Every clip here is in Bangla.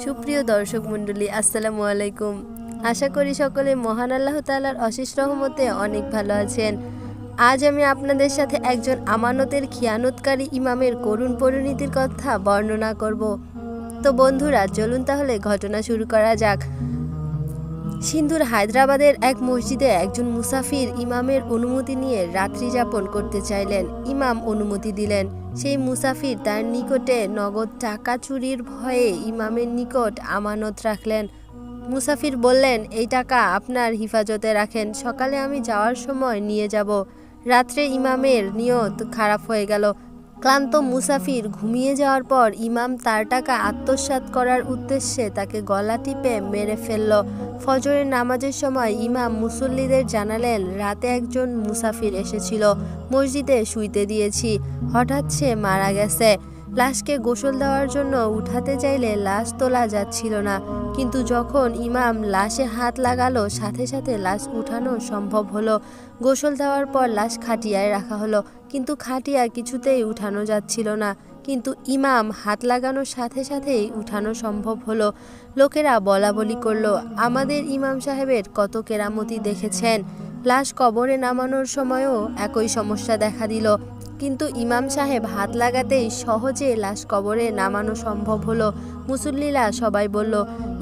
সুপ্রিয় দর্শক মণ্ডলী, আসসালামু আলাইকুম। আশা করি সকলে মহান আল্লাহ তাআলার অশেষ রহমতে অনেক ভালো আছেন। আজ আমি আপনাদের সাথে একজন আমানতের খিয়ানতকারী ইমামের করুণ পরিণতির কথা বর্ণনা করব। তো বন্ধুরা, চলুন তাহলে ঘটনা শুরু করা যাক। সিন্ধুর হায়দ্রাবাদের এক মসজিদে একজন মুসাফির ইমামের অনুমতি নিয়ে রাত্রি যাপন করতে চাইলেন। ইমাম অনুমতি দিলেন। সেই মুসাফির তার নিকটে নগদ টাকা চুরির ভয়ে ইমামের নিকট আমানত রাখলেন। মুসাফির বললেন, এই টাকা আপনার হিফাজতে রাখেন, সকালে আমি যাওয়ার সময় নিয়ে যাব। রাত্রে ইমামের নিয়ত খারাপ হয়ে গেল। ক্লান্ত মুসাফির ঘুমিয়ে যাওয়ার পর ইমাম তার টাকা আত্মসাৎ করার উদ্দেশ্যে তাকে গলা টিপে মেরে ফেলল। ফজরের নামাজের সময় ইমাম মুসল্লিদের জানালেন, রাতে একজন মুসাফির এসেছিল, মসজিদে শুইতে দিয়েছি, হঠাৎ সে মারা গেছে। লাশকে গোসল দেওয়ার জন্য উঠাতে চাইলে লাশ তোলা যাচ্ছিল না, কিন্তু যখন ইমাম লাশে হাত লাগালো সাথে সাথে লাশ উঠানো সম্ভব হলো। গোসল দেওয়ার পর লাশ খাটিয়ায় রাখা হলো, কিন্তু খাটিয়া কিছুতেই উঠানো যাচ্ছিল না, কিন্তু ইমাম হাত লাগানোর সাথে সাথেই উঠানো সম্ভব হলো। লোকেরা বলা বলি করলো, আমাদের ইমাম সাহেবের কত কেরামতি দেখেছেন। লাশ কবরে নামানোর সময়ও একই সমস্যা দেখা দিল, কিন্তু ইমাম সাহেব হাত লাগাতেই সহজে লাশ কবরে নামানো সম্ভব হলো। মুসল্লিরা সবাই বলল,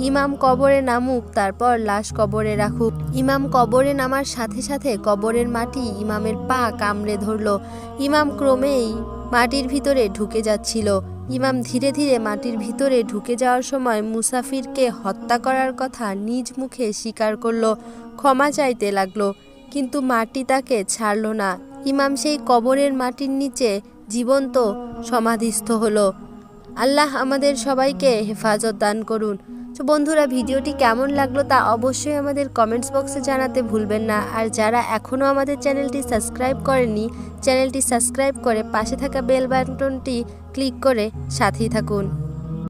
ইমাম কবরে নামুক, তারপর লাশ কবরে রাখুক। ইমাম কবরে নামার সাথে সাথে কবরের মাটি ইমামের পা কামড়ে ধরল। ইমাম ক্রমেই মাটির ভিতরে ঢুকে যাচ্ছিল। ইমাম ধীরে ধীরে মাটির ভিতরে ঢুকে যাওয়ার সময় মুসাফিরকে হত্যা করার কথা নিজ মুখে স্বীকার করলো, ক্ষমা চাইতে লাগলো, কিন্তু মাটি তাকে ছাড়ল না। ইমাম সেই কবরের মাটির নিচে জীবন্ত সমাধিস্থ হলো। আল্লাহ আমাদের সবাইকে হেফাজত দান করুন। তো বন্ধুরা, ভিডিওটি কেমন লাগলো তা অবশ্যই আমাদের কমেন্টস বক্সে জানাতে ভুলবেন না। আর যারা এখনও আমাদের চ্যানেলটি সাবস্ক্রাইব করেননি, চ্যানেলটি সাবস্ক্রাইব করে পাশে থাকা বেল বাটনটি ক্লিক করে সাথেই থাকুন।